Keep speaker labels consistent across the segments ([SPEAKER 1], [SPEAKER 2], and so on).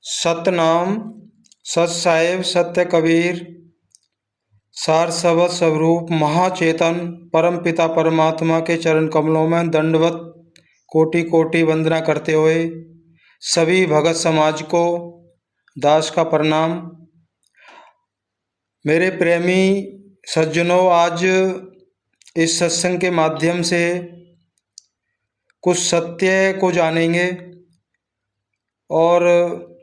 [SPEAKER 1] सतनाम सत साहिब सत्य कबीर सार सबद स्वरूप महाचेतन परम पिता परमात्मा के चरण कमलों में दंडवत कोटि कोटि वंदना करते हुए सभी भगत समाज को दास का प्रणाम। मेरे प्रेमी सज्जनों, आज इस सत्संग के माध्यम से कुछ सत्य को जानेंगे। और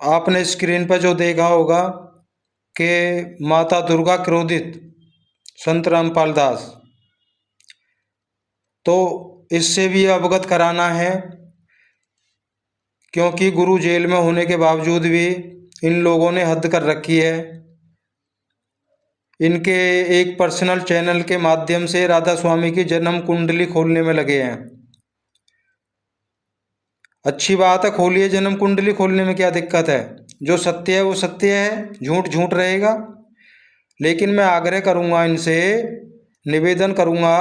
[SPEAKER 1] आपने स्क्रीन पर जो देखा होगा कि माता दुर्गा क्रोधित संत रामपाल दास, तो इससे भी अवगत कराना है, क्योंकि गुरु जेल में होने के बावजूद भी इन लोगों ने हद कर रखी है। इनके एक पर्सनल चैनल के माध्यम से राधा स्वामी की जन्म कुंडली खोलने में लगे हैं। अच्छी बात है, खोलिए जन्म कुंडली, खोलने में क्या दिक्कत है। जो सत्य है वो सत्य है, झूठ झूठ रहेगा। लेकिन मैं आग्रह करूंगा, इनसे निवेदन करूंगा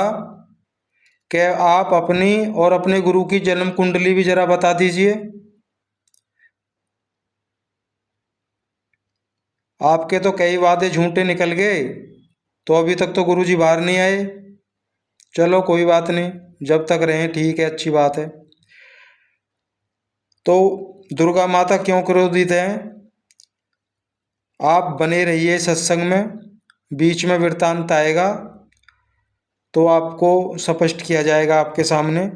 [SPEAKER 1] कि आप अपनी और अपने गुरु की जन्म कुंडली भी जरा बता दीजिए। आपके तो कई वादे झूठे निकल गए, तो अभी तक तो गुरु जी बाहर नहीं आए। चलो कोई बात नहीं, जब तक रहें ठीक है, अच्छी बात है। तो दुर्गा माता क्यों क्रोधित हैं, आप बने रहिए सत्संग में, बीच में वृत्तांत आएगा तो आपको स्पष्ट किया जाएगा आपके सामने।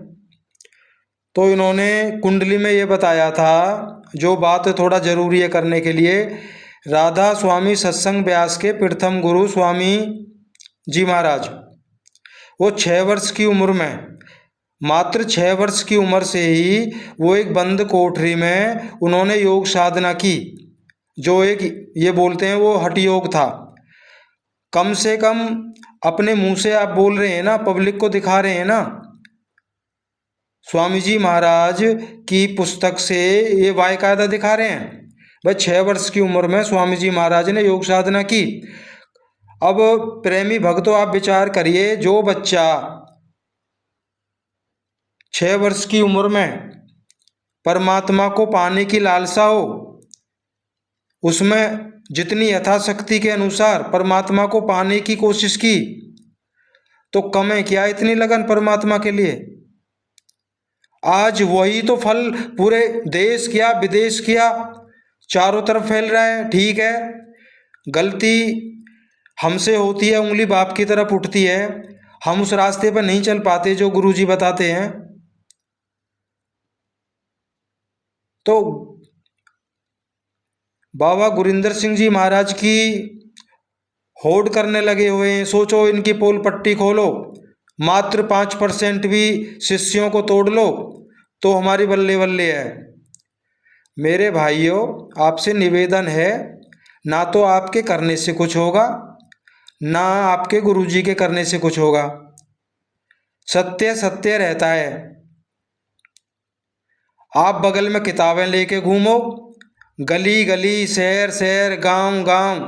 [SPEAKER 1] तो इन्होंने कुंडली में ये बताया था, जो बात थोड़ा ज़रूरी है करने के लिए, राधा स्वामी सत्संग व्यास के प्रथम गुरु स्वामी जी महाराज, वो 6 वर्ष की उम्र में, मात्र 6 वर्ष की उम्र से ही वो एक बंद कोठरी में उन्होंने योग साधना की, जो एक ये बोलते हैं वो हठ योग था। कम से कम अपने मुंह से आप बोल रहे हैं ना, पब्लिक को दिखा रहे हैं ना। स्वामी जी महाराज की पुस्तक से ये बाकायदा दिखा रहे हैं। भाई 6 वर्ष की उम्र में स्वामी जी महाराज ने योग साधना की। अब प्रेमी भक्तों, आप विचार करिए, जो बच्चा 6 वर्ष की उम्र में परमात्मा को पाने की लालसा हो, उसमें जितनी यथाशक्ति के अनुसार परमात्मा को पाने की कोशिश की, तो कम है क्या इतनी लगन परमात्मा के लिए। आज वही तो फल पूरे देश किया विदेश किया चारों तरफ फैल रहा है। ठीक है, गलती हमसे होती है, उंगली बाप की तरफ उठती है, हम उस रास्ते पर नहीं चल पाते जो गुरुजी बताते हैं। तो बाबा गुरिंदर सिंह जी महाराज की होड़ करने लगे हुए हैं। सोचो, इनकी पोल पट्टी खोलो, मात्र 5% भी शिष्यों को तोड़ लो तो हमारी बल्ले बल्ले है। मेरे भाइयों, आपसे निवेदन है, ना तो आपके करने से कुछ होगा, ना आपके गुरुजी के करने से कुछ होगा। सत्य सत्य रहता है। आप बगल में किताबें लेके घूमो, गली गली शहर शहर गांव गांव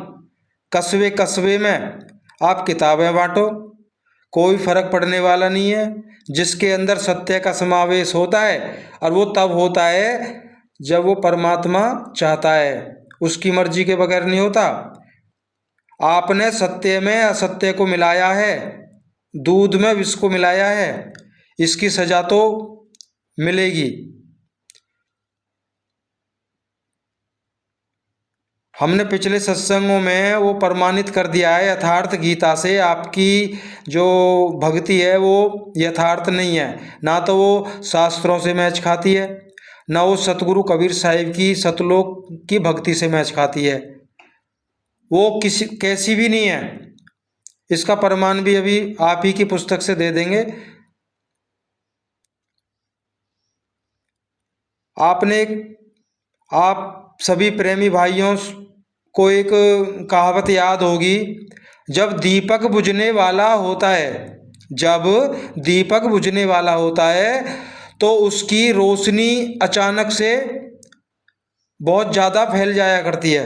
[SPEAKER 1] कस्बे कस्बे में आप किताबें बांटो, कोई फर्क पड़ने वाला नहीं है। जिसके अंदर सत्य का समावेश होता है, और वो तब होता है जब वो परमात्मा चाहता है, उसकी मर्जी के बगैर नहीं होता। आपने सत्य में असत्य को मिलाया है, दूध में विष को मिलाया है, इसकी सजा तो मिलेगी। हमने पिछले सत्संगों में वो प्रमाणित कर दिया है यथार्थ गीता से, आपकी जो भक्ति है वो यथार्थ नहीं है। ना तो वो शास्त्रों से मैच खाती है, ना वो सतगुरु कबीर साहिब की सतलोक की भक्ति से मैच खाती है। वो किसी कैसी भी नहीं है। इसका प्रमाण भी अभी आप ही की पुस्तक से दे देंगे। आप सभी प्रेमी भाइयों को एक कहावत याद होगी, जब दीपक बुझने वाला होता है, जब दीपक बुझने वाला होता है तो उसकी रोशनी अचानक से बहुत ज़्यादा फैल जाया करती है।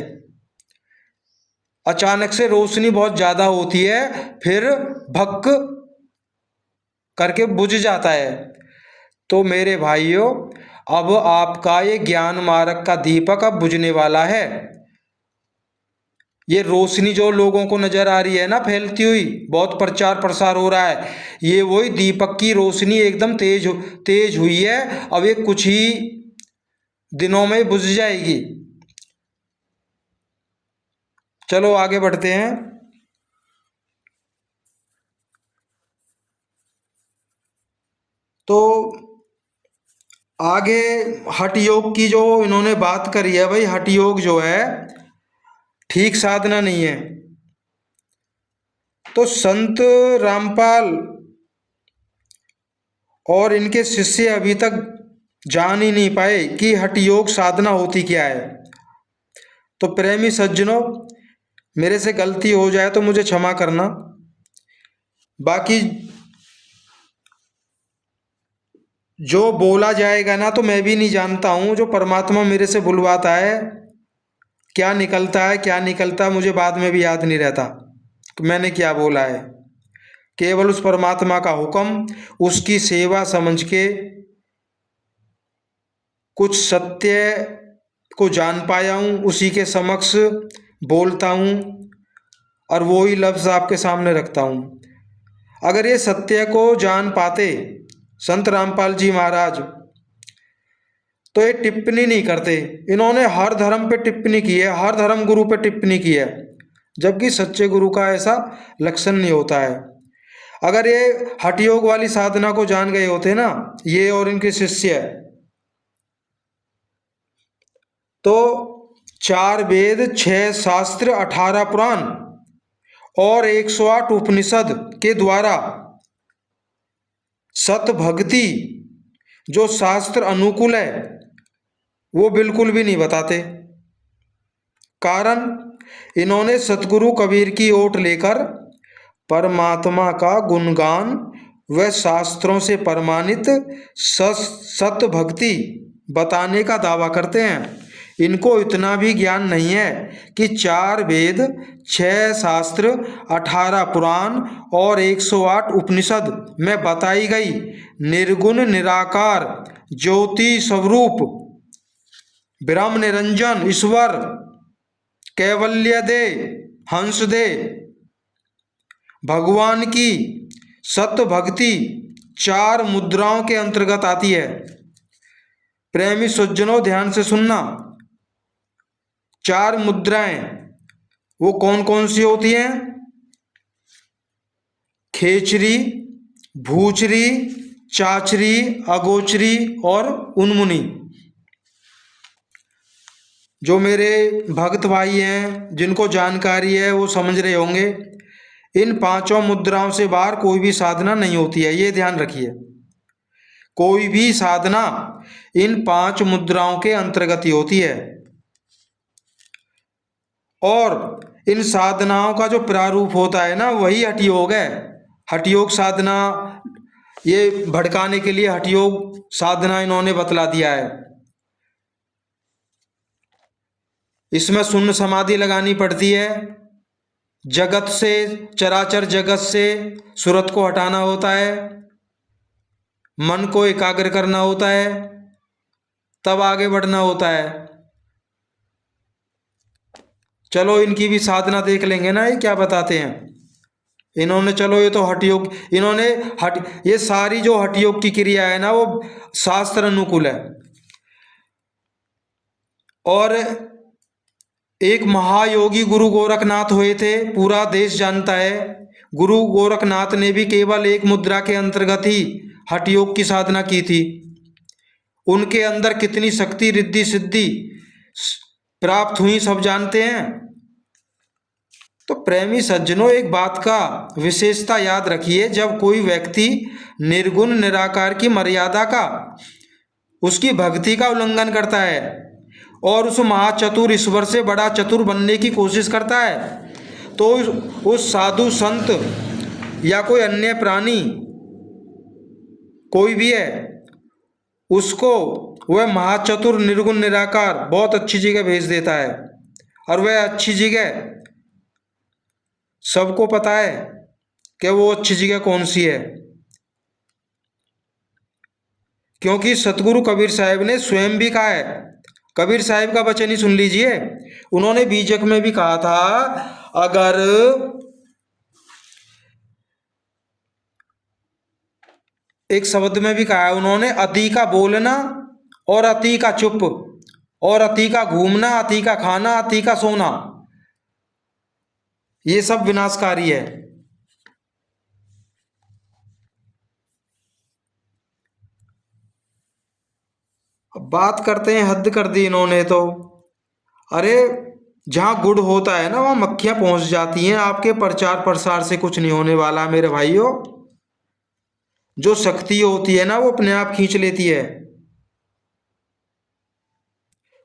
[SPEAKER 1] अचानक से रोशनी बहुत ज़्यादा होती है, फिर भक करके बुझ जाता है। तो मेरे भाइयों, अब आपका ये ज्ञान मार्ग का दीपक अब बुझने वाला है। ये रोशनी जो लोगों को नजर आ रही है ना फैलती हुई, बहुत प्रचार प्रसार हो रहा है, ये वही दीपक की रोशनी एकदम तेज हुई है। अब ये कुछ ही दिनों में बुझ जाएगी। चलो आगे बढ़ते हैं। तो आगे हठ योग की जो इन्होंने बात करी है, भाई हठ योग जो है ठीक साधना नहीं है। तो संत रामपाल और इनके शिष्य अभी तक जान ही नहीं पाए कि हठ योग साधना होती क्या है। तो प्रेमी सज्जनों, मेरे से गलती हो जाए तो मुझे क्षमा करना। बाकी जो बोला जाएगा ना, तो मैं भी नहीं जानता हूँ। जो परमात्मा मेरे से बुलवाता है, क्या निकलता है क्या निकलता है मुझे बाद में भी याद नहीं रहता कि मैंने क्या बोला है। केवल उस परमात्मा का हुक्म, उसकी सेवा समझ के कुछ सत्य को जान पाया हूँ, उसी के समक्ष बोलता हूँ और वो ही लफ्ज़ आपके सामने रखता हूँ। अगर ये सत्य को जान पाते संत रामपाल जी महाराज, तो ये टिप्पणी नहीं करते। इन्होंने हर धर्म पे टिप्पणी की है, हर धर्म गुरु पे टिप्पणी की है, जबकि सच्चे गुरु का ऐसा लक्षण नहीं होता है। अगर ये हठ योग वाली साधना को जान गए होते ना, ये और इनके शिष्य, तो 4 वेद, 6 शास्त्र, 18 पुराण और 108 उपनिषद के द्वारा सत भक्ति जो शास्त्र अनुकूल है वो बिल्कुल भी नहीं बताते। कारण इन्होंने सतगुरु कबीर की ओट लेकर परमात्मा का गुणगान व शास्त्रों से प्रमाणित सत भक्ति बताने का दावा करते हैं। इनको इतना भी ज्ञान नहीं है कि 4 वेद, 6 शास्त्र, 18 पुराण और 108 उपनिषद में बताई गई निर्गुण निराकार ज्योति स्वरूप ब्रह्म निरंजन ईश्वर कैवल्य दे हंस दे भगवान की सत भक्ति 4 मुद्राओं के अंतर्गत आती है। प्रेमी सज्जनों, ध्यान से सुनना। 4 मुद्राएं वो कौन कौन सी होती हैं? खेचरी, भूचरी, चाचरी, अगोचरी और उन्मुनी। जो मेरे भक्त भाई हैं जिनको जानकारी है वो समझ रहे होंगे, इन 5 मुद्राओं से बाहर कोई भी साधना नहीं होती है, ये ध्यान रखिए। कोई भी साधना इन 5 मुद्राओं के अंतर्गत ही होती है। और इन साधनाओं का जो प्रारूप होता है ना, वही हठ योग है। हठ योग साधना, ये भड़काने के लिए हठ योग साधना इन्होंने बतला दिया है। इसमें शून्य समाधि लगानी पड़ती है, जगत से, चराचर जगत से सूरत को हटाना होता है, मन को एकाग्र करना होता है, तब आगे बढ़ना होता है। चलो इनकी भी साधना देख लेंगे ना, ये क्या बताते हैं इन्होंने। चलो ये तो हठ योग, इन्होंने ये सारी जो हठ योग की क्रिया है ना, वो शास्त्र अनुकूल है। और एक महायोगी गुरु गोरखनाथ हुए थे, पूरा देश जानता है। गुरु गोरखनाथ ने भी केवल एक मुद्रा के अंतर्गत ही हठ योग की साधना की थी। उनके अंदर कितनी शक्ति, रिद्धि सिद्धि प्राप्त हुई सब जानते हैं। तो प्रेमी सज्जनों, एक बात का विशेषता याद रखिए, जब कोई व्यक्ति निर्गुण निराकार की मर्यादा का, उसकी भक्ति का उल्लंघन करता है और उस महाचतुर ईश्वर से बड़ा चतुर बनने की कोशिश करता है, तो उस साधु संत या कोई अन्य प्राणी कोई भी है, उसको वह महाचतुर निर्गुण निराकार बहुत अच्छी जगह भेज देता है। और वह अच्छी जगह सबको पता है कि वो अच्छी जगह कौन सी है। क्योंकि सतगुरु कबीर साहब ने स्वयं भी कहा है, कबीर साहब का वचन ही सुन लीजिए। उन्होंने बीजक में भी कहा था, अगर एक शब्द में भी कहा है उन्होंने, अति का बोलना और अति का चुप और अति का घूमना, अति का खाना, अति का सोना, ये सब विनाशकारी है। अब बात करते हैं, हद कर दी इन्होंने तो। अरे जहाँ गुड़ होता है ना, वहाँ मक्खियाँ पहुँच जाती हैं। आपके प्रचार प्रसार से कुछ नहीं होने वाला मेरे भाइयों। जो शक्ति होती है ना, वो अपने आप खींच लेती है।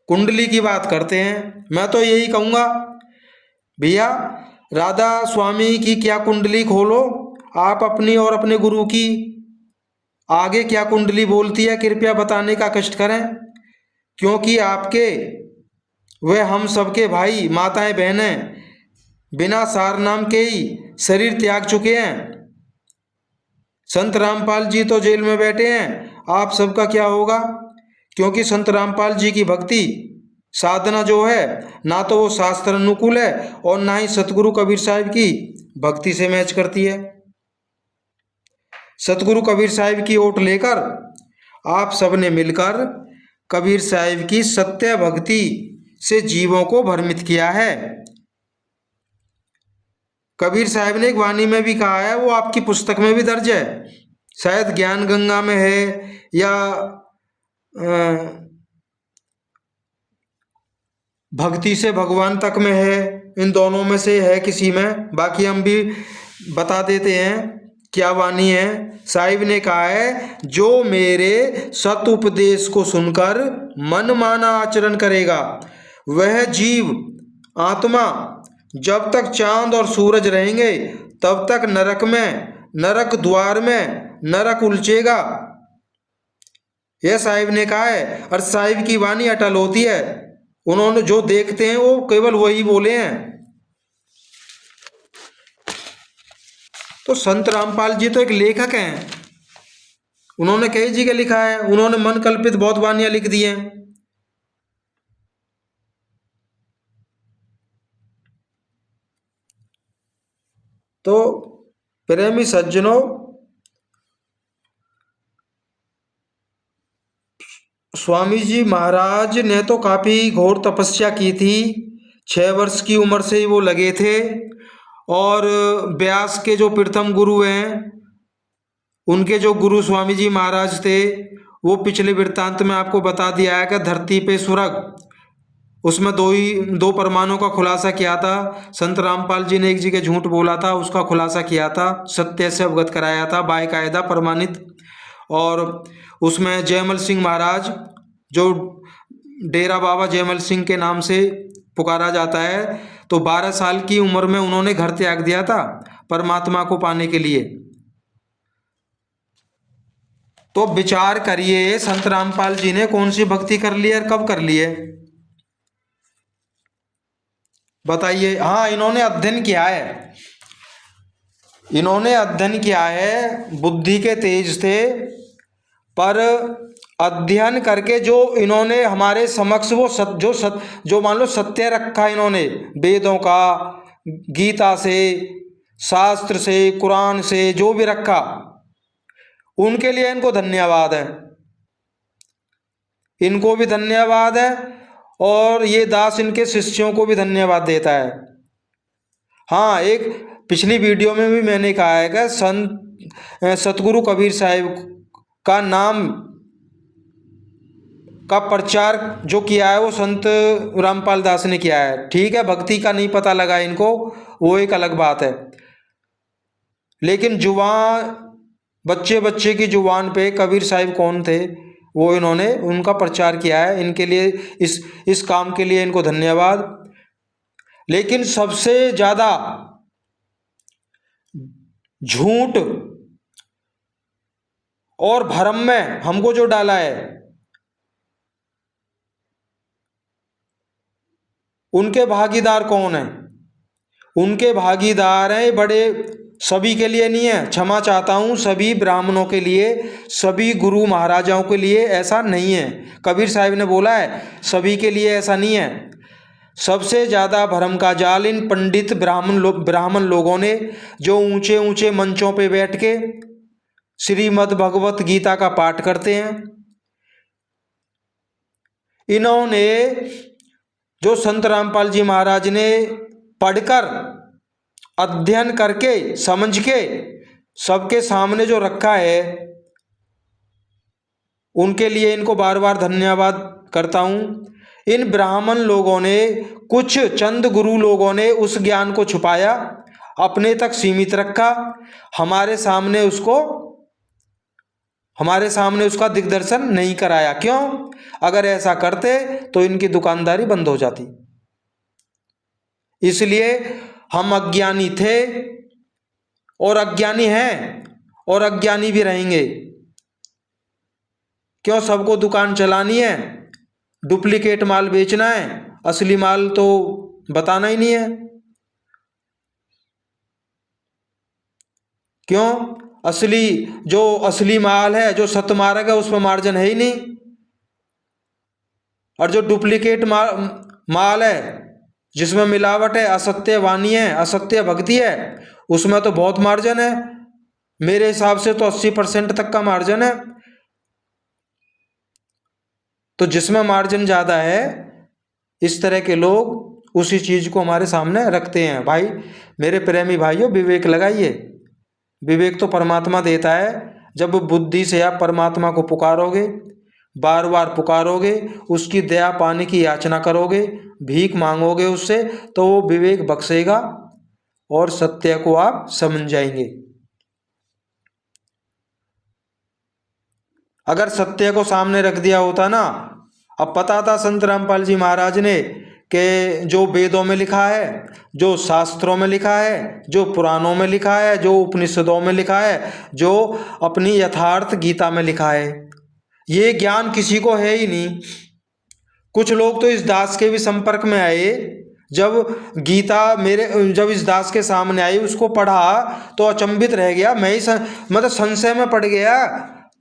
[SPEAKER 1] कुंडली की बात करते हैं, मैं तो यही कहूँगा भैया, राधा स्वामी की क्या कुंडली खोलो आप अपनी, और अपने गुरु की आगे क्या कुंडली बोलती है कृपया बताने का कष्ट करें। क्योंकि आपके वे हम सबके भाई माताएं बहनें बिना सार नाम के ही शरीर त्याग चुके हैं। संत रामपाल जी तो जेल में बैठे हैं, आप सबका क्या होगा। क्योंकि संत रामपाल जी की भक्ति साधना जो है, ना तो वो शास्त्र अनुकूल है और ना ही सतगुरु कबीर साहब की भक्ति से मैच करती है। सतगुरु कबीर साहब की ओट लेकर आप सबने मिलकर कबीर साहब की सत्य भक्ति से जीवों को भ्रमित किया है। कबीर साहब ने एक वाणी में भी कहा है, वो आपकी पुस्तक में भी दर्ज है, शायद ज्ञान गंगा में है या भक्ति से भगवान तक में है, इन दोनों में से है किसी में। बाकी हम भी बता देते हैं क्या वाणी है। साहिब ने कहा है, जो मेरे सत उपदेश को सुनकर मन माना आचरण करेगा, वह जीव आत्मा जब तक चांद और सूरज रहेंगे तब तक नरक में, नरक द्वार में नरक उलझेगा। यह साहिब ने कहा है, और साहिब की वाणी अटल होती है। उन्होंने जो देखते हैं वो केवल वही बोले हैं। तो संत रामपाल जी तो एक लेखक हैं, उन्होंने कई जगह लिखा है, उन्होंने मन कल्पित बहुत वानियां लिख दी हैं। तो प्रेमी सज्जनों, स्वामी जी महाराज ने तो काफ़ी घोर तपस्या की थी। 6 वर्ष की उम्र से ही वो लगे थे। और व्यास के जो प्रथम गुरु हैं, उनके जो गुरु स्वामी जी महाराज थे, वो पिछले वृत्तांत में आपको बता दिया है कि धरती पे स्वर्ग, उसमें दो परमाणुओं का खुलासा किया था। संत रामपाल जी ने एक जगह झूठ बोला था, उसका खुलासा किया था, सत्य से अवगत कराया था, बाकायदा प्रमाणित। और उसमें जयमल सिंह महाराज, जो डेरा बाबा जयमल सिंह के नाम से पुकारा जाता है, तो 12 साल की उम्र में उन्होंने घर त्याग दिया था परमात्मा को पाने के लिए। तो विचार करिए, संत रामपाल जी ने कौन सी भक्ति कर ली और कब कर ली है, बताइए। हाँ, इन्होंने अध्ययन किया है, इन्होंने अध्ययन किया है, बुद्धि के तेज थे। पर अध्ययन करके जो इन्होंने हमारे समक्ष वो जो मान लो सत्य रखा इन्होंने, वेदों का, गीता से, शास्त्र से, कुरान से जो भी रखा, उनके लिए इनको धन्यवाद है, इनको भी धन्यवाद है। और ये दास इनके शिष्यों को भी धन्यवाद देता है। हाँ, एक पिछली वीडियो में भी मैंने कहा है कि सतगुरु कबीर साहिब का नाम का प्रचार जो किया है वो संत रामपाल दास ने किया है। ठीक है, भक्ति का नहीं पता लगा इनको, वो एक अलग बात है। लेकिन जुबान, बच्चे की जुबान पे कबीर साहिब कौन थे, वो इन्होंने उनका प्रचार किया है। इनके लिए, इस काम के लिए इनको धन्यवाद। लेकिन सबसे ज़्यादा झूठ और भ्रम में हमको जो डाला है, उनके भागीदार कौन हैं? उनके भागीदार हैं बड़े सभी के लिए नहीं है, क्षमा चाहता हूँ, सभी ब्राह्मणों के लिए, सभी गुरु महाराजाओं के लिए ऐसा नहीं है। कबीर साहब ने बोला है सभी के लिए ऐसा नहीं है। सबसे ज़्यादा भरम का जाल इन पंडित ब्राह्मण लोगों ने, जो ऊंचे ऊंचे मंचों पे बैठ के श्रीमद् भगवत गीता का पाठ करते हैं। इन्होंने जो संत रामपाल जी महाराज ने पढ़कर अध्ययन करके समझ के सबके सामने जो रखा है, उनके लिए इनको बार बार धन्यवाद करता हूँ। इन ब्राह्मण लोगों ने, कुछ चंद गुरु लोगों ने उस ज्ञान को छुपाया, अपने तक सीमित रखा, हमारे सामने उसका दिग्दर्शन नहीं कराया। क्यों? अगर ऐसा करते तो इनकी दुकानदारी बंद हो जाती। इसलिए हम अज्ञानी थे और अज्ञानी हैं और अज्ञानी भी रहेंगे। क्यों? सबको दुकान चलानी है, डुप्लीकेट माल बेचना है, असली माल तो बताना ही नहीं है। क्यों? जो असली माल है, जो सतमार्ग है, उसमें मार्जिन है ही नहीं। और जो डुप्लीकेट माल है, जिसमें मिलावट है, असत्य वाणी है, असत्य भक्ति है, उसमें तो बहुत मार्जिन है। मेरे हिसाब से तो 80% तक का मार्जिन है। तो जिसमें मार्जिन ज़्यादा है, इस तरह के लोग उसी चीज़ को हमारे सामने रखते हैं। भाई मेरे प्रेमी भाइयों, विवेक लगाइए। विवेक तो परमात्मा देता है। जब बुद्धि से आप परमात्मा को पुकारोगे, बार बार पुकारोगे, उसकी दया पाने की याचना करोगे, भीख मांगोगे उससे, तो वो विवेक बख्शेगा और सत्य को आप समझ जाएंगे। अगर सत्य को सामने रख दिया होता ना, अब पता था संत रामपाल जी महाराज ने कि जो वेदों में लिखा है, जो शास्त्रों में लिखा है, जो पुराणों में लिखा है, जो उपनिषदों में लिखा है, जो अपनी यथार्थ गीता में लिखा है, ये ज्ञान किसी को है ही नहीं। कुछ लोग तो इस दास के भी संपर्क में आए, जब इस दास के सामने आई, उसको पढ़ा तो अचंभित रह गया। मैं ही मतलब संशय में पड़ गया,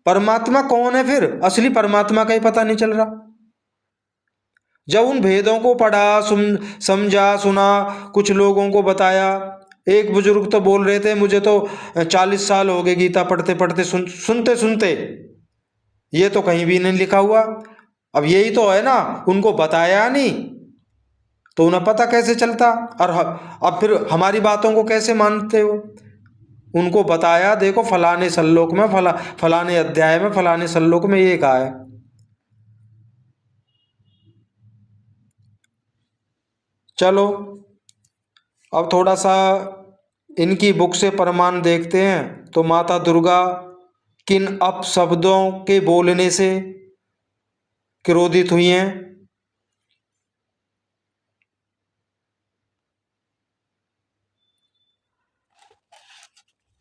[SPEAKER 1] परमात्मा कौन है फिर? असली परमात्मा का ही पता नहीं चल रहा। जब उन भेदों को पढ़ा, समझा, सुना, कुछ लोगों को बताया। एक बुजुर्ग तो बोल रहे थे, मुझे तो 40 साल हो गए गीता पढ़ते पढ़ते, सुनते सुनते, ये तो कहीं भी नहीं लिखा हुआ। अब यही तो है ना, उनको बताया नहीं तो उन्हें पता कैसे चलता? और अब फिर हमारी बातों को कैसे मानते हो? उनको बताया, देखो फलाने श्लोक में, फलाने अध्याय में, फलाने श्लोक में ये कहा है। चलो अब थोड़ा सा इनकी बुक से प्रमाण देखते हैं। तो माता दुर्गा किन अपशब्दों के बोलने से क्रोधित हुई हैं?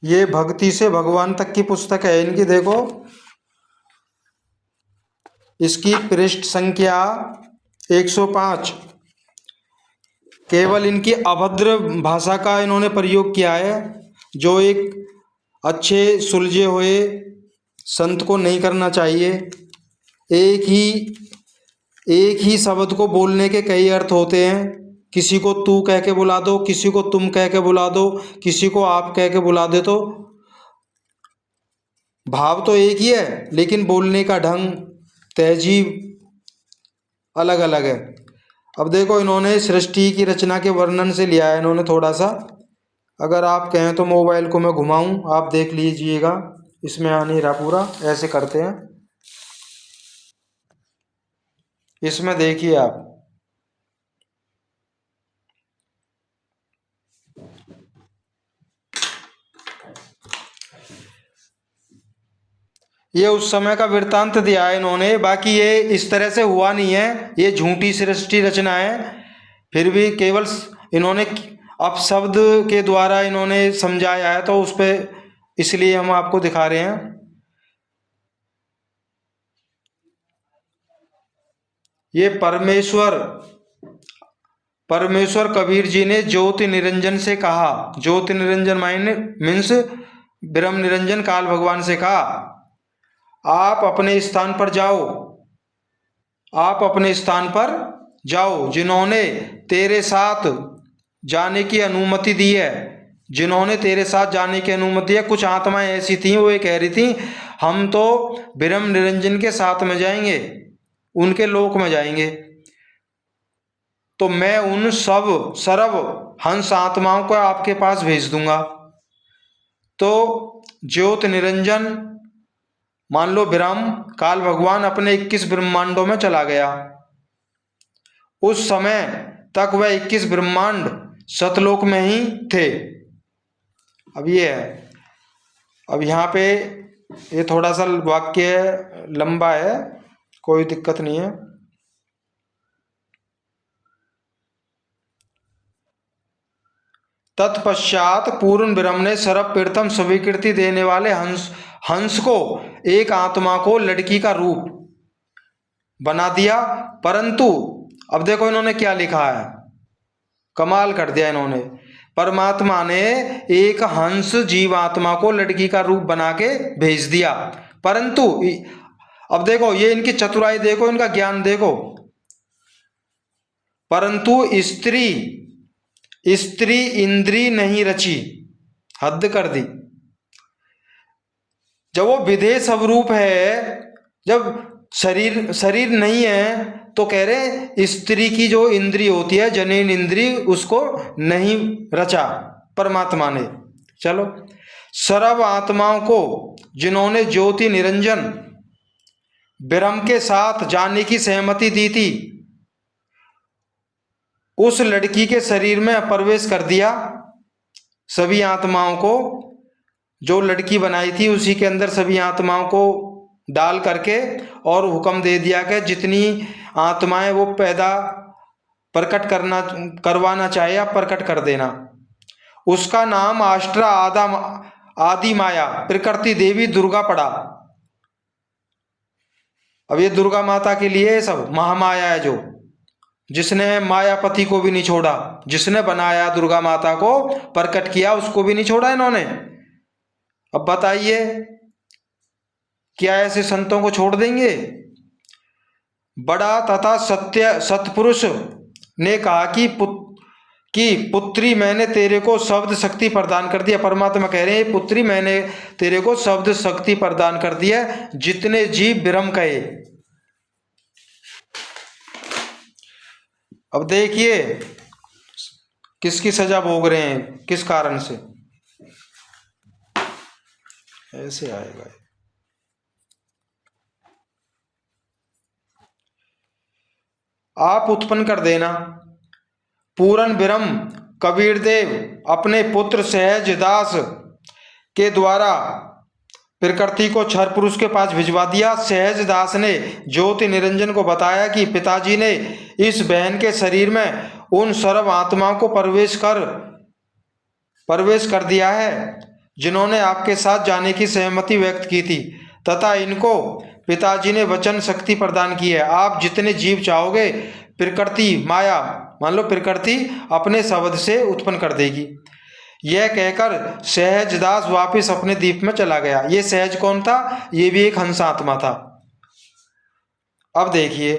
[SPEAKER 1] ये भक्ति से भगवान तक की पुस्तक है इनकी। देखो इसकी पृष्ठ संख्या 105। केवल इनकी अभद्र भाषा का इन्होंने प्रयोग किया है, जो एक अच्छे सुलझे हुए संत को नहीं करना चाहिए। एक ही शब्द को बोलने के कई अर्थ होते हैं। किसी को तू कह के बुला दो, किसी को तुम कह के बुला दो, किसी को आप कह के बुला दे, तो भाव तो एक ही है, लेकिन बोलने का ढंग, तहजीब अलग अलग है। अब देखो इन्होंने सृष्टि की रचना के वर्णन से लिया है इन्होंने थोड़ा सा। अगर आप कहें तो मोबाइल को मैं घुमाऊं, आप देख लीजिएगा। इसमें आ नहीं रहा पूरा, ऐसे करते हैं, इसमें देखिए आप। ये उस समय का वृत्तांत दिया है इन्होंने, बाकी ये इस तरह से हुआ नहीं है, ये झूठी सृष्टि रचना है। फिर भी केवल इन्होंने अपशब्द के द्वारा इन्होंने समझाया है, तो उस पर इसलिए हम आपको दिखा रहे हैं। ये परमेश्वर परमेश्वर कबीर जी ने ज्योति निरंजन से कहा। ज्योति निरंजन मायने मीन्स ब्रह्म निरंजन काल भगवान से कहा, आप अपने स्थान पर जाओ, आप अपने स्थान पर जाओ। जिन्होंने तेरे साथ जाने की अनुमति दी है, जिन्होंने तेरे साथ जाने की अनुमति है, कुछ आत्माएं ऐसी थीं, वो ये कह रही थी हम तो ब्रह्म निरंजन के साथ में जाएंगे, उनके लोक में जाएंगे, तो मैं उन सब सर्व हंस आत्माओं को आपके पास भेज दूंगा। तो ज्योति निरंजन मान लो ब्रह्म काल भगवान अपने 21 ब्रह्मांडों में चला गया। उस समय तक वह 21 ब्रह्मांड सतलोक में ही थे। अब ये है, अब यहाँ पे ये थोड़ा सा वाक्य लंबा है, कोई दिक्कत नहीं है। तत्पश्चात पूर्ण ब्रह्म ने सर्वप्रथम स्वीकृति देने वाले हंस को एक आत्मा को लड़की का रूप बना दिया। परंतु अब देखो इन्होंने क्या लिखा है, कमाल कर दिया इन्होंने। परमात्मा ने एक हंस जीवात्मा को लड़की का रूप बना के भेज दिया, परंतु अब देखो ये इनकी चतुराई देखो, इनका ज्ञान देखो। परंतु स्त्री इंद्री नहीं रची, हद कर दी। जब वो विधेय स्वरूप है, जब शरीर नहीं है, तो कह रहे स्त्री की जो इंद्री होती है जनन इंद्री, उसको नहीं रचा परमात्मा ने। चलो, सर्व आत्माओं को जिन्होंने ज्योति निरंजन ब्रह्म के साथ जाने की सहमति दी थी, उस लड़की के शरीर में प्रवेश कर दिया। सभी आत्माओं को जो लड़की बनाई थी उसी के अंदर सभी आत्माओं को डाल करके और हुक्म दे दिया कि जितनी आत्माएं वो पैदा करवाना चाहे आप प्रकट कर देना। उसका नाम आष्ट्रा आदि माया प्रकृति देवी दुर्गा पड़ा। अब ये दुर्गा माता के लिए सब महामाया है, जो जिसने मायापति को भी नहीं छोड़ा, जिसने बनाया दुर्गा माता को प्रकट किया उसको भी नहीं छोड़ा इन्होंने। अब बताइए क्या ऐसे संतों को छोड़ देंगे? बड़ा तथा सत्पुरुष ने कहा कि पुत्री मैंने तेरे को शब्द शक्ति प्रदान कर दिया। परमात्मा कह रहे हैं पुत्री मैंने तेरे को शब्द शक्ति प्रदान कर दिया, जितने जीव ब्रह्म कहे। अब देखिए किसकी सजा भोग रहे हैं, किस कारण से। ऐसे आएगा, आप उत्पन्न कर देना। पूर्ण ब्रह्म कबीर देव अपने पुत्र सहजदास के द्वारा प्रकृति को क्षर पुरुष के पास भिजवा दिया। सहजदास ने ज्योति निरंजन को बताया कि पिताजी ने इस बहन के शरीर में उन सर्व आत्माओं को प्रवेश कर दिया है जिन्होंने आपके साथ जाने की सहमति व्यक्त की थी, तथा इनको पिताजी ने वचन शक्ति प्रदान की है। आप जितने जीव चाहोगे प्रकृति माया मान लो प्रकृति अपने शब्द से उत्पन्न कर देगी। यह कहकर सहजदास वापस अपने द्वीप में चला गया। ये सहज कौन था? ये भी एक हंस आत्मा था। अब देखिए,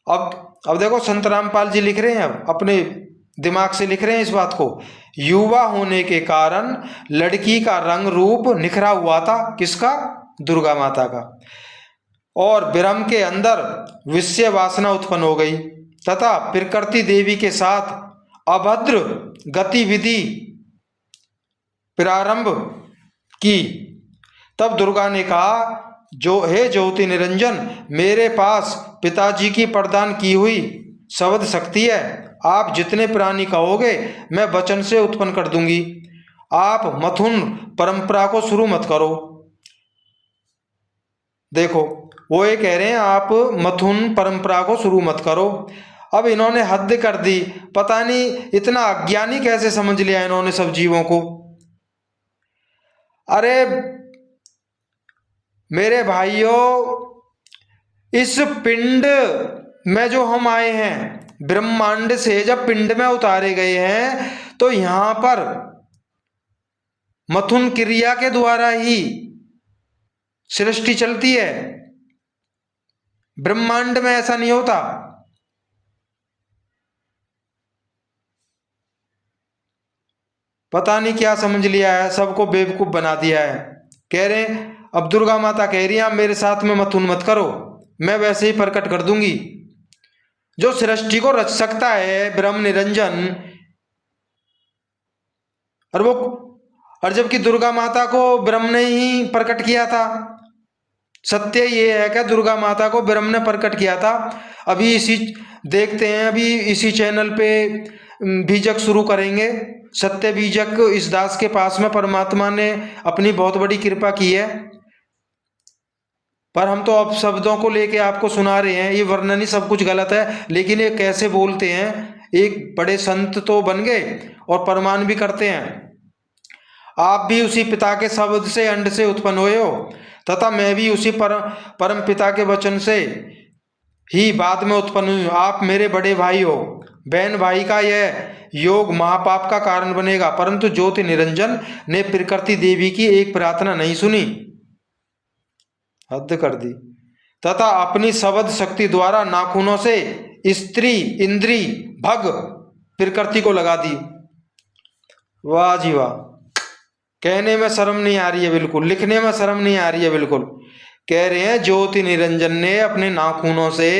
[SPEAKER 1] अब देखो संत रामपाल जी लिख रहे हैं, अब अपने दिमाग से लिख रहे हैं इस बात को। युवा होने के कारण लड़की का रंग रूप निखरा हुआ था, किसका? दुर्गा माता का। और ब्रह्म के अंदर विषय वासना उत्पन्न हो गई तथा प्रकृति देवी के साथ अभद्र गतिविधि प्रारंभ की। तब दुर्गा ने कहा, जो हे ज्योति निरंजन, मेरे पास पिताजी की प्रदान की हुई शब्द शक्ति है। आप जितने प्राणी कहोगे मैं वचन से उत्पन्न कर दूंगी। आप मथुन परंपरा को शुरू मत करो। देखो वो ये कह रहे हैं आप मथुन परंपरा को शुरू मत करो। अब इन्होंने हद कर दी, पता नहीं इतना अज्ञानी कैसे समझ लिया इन्होंने सब जीवों को। अरे मेरे भाइयों, इस पिंड में जो हम आए हैं ब्रह्मांड से जब पिंड में उतारे गए हैं तो यहां पर मथुन क्रिया के द्वारा ही सृष्टि चलती है, ब्रह्मांड में ऐसा नहीं होता। पता नहीं क्या समझ लिया है, सबको बेवकूफ बना दिया है। कह रहे हैं, अब दुर्गा माता कह रही है, आप मेरे साथ में मथुन मत करो, मैं वैसे ही प्रकट कर दूंगी। जो सृष्टि को रच सकता है ब्रह्म निरंजन, और जबकि दुर्गा माता को ब्रह्म ने ही प्रकट किया था। सत्य ये है कि दुर्गा माता को ब्रह्म ने प्रकट किया था। अभी इसी देखते हैं, अभी इसी चैनल पे बीजक शुरू करेंगे, सत्य बीजक। इस दास के पास में परमात्मा ने अपनी बहुत बड़ी कृपा की है, पर हम तो अब शब्दों को लेके आपको सुना रहे हैं। ये वर्णन ही सब कुछ गलत है, लेकिन ये कैसे बोलते हैं, एक बड़े संत तो बन गए और प्रमाण भी करते हैं। आप भी उसी पिता के शब्द से, अंड से उत्पन्न हुए हो, तथा मैं भी उसी परम पिता के वचन से ही बाद में उत्पन्न हुई। आप मेरे बड़े भाई हो। बहन भाई का यह योग महापाप का कारण बनेगा, परंतु ज्योति निरंजन ने प्रकृति देवी की एक प्रार्थना नहीं सुनी, हद कर दी, तथा अपनी शब्द शक्ति द्वारा नाखूनों से स्त्री इंद्री भग प्रकृति को लगा दी। वाह जी वाह, कहने में शर्म नहीं आ रही है बिल्कुल, लिखने में शर्म नहीं आ रही है बिल्कुल। कह रहे हैं ज्योति निरंजन ने अपने नाखूनों से,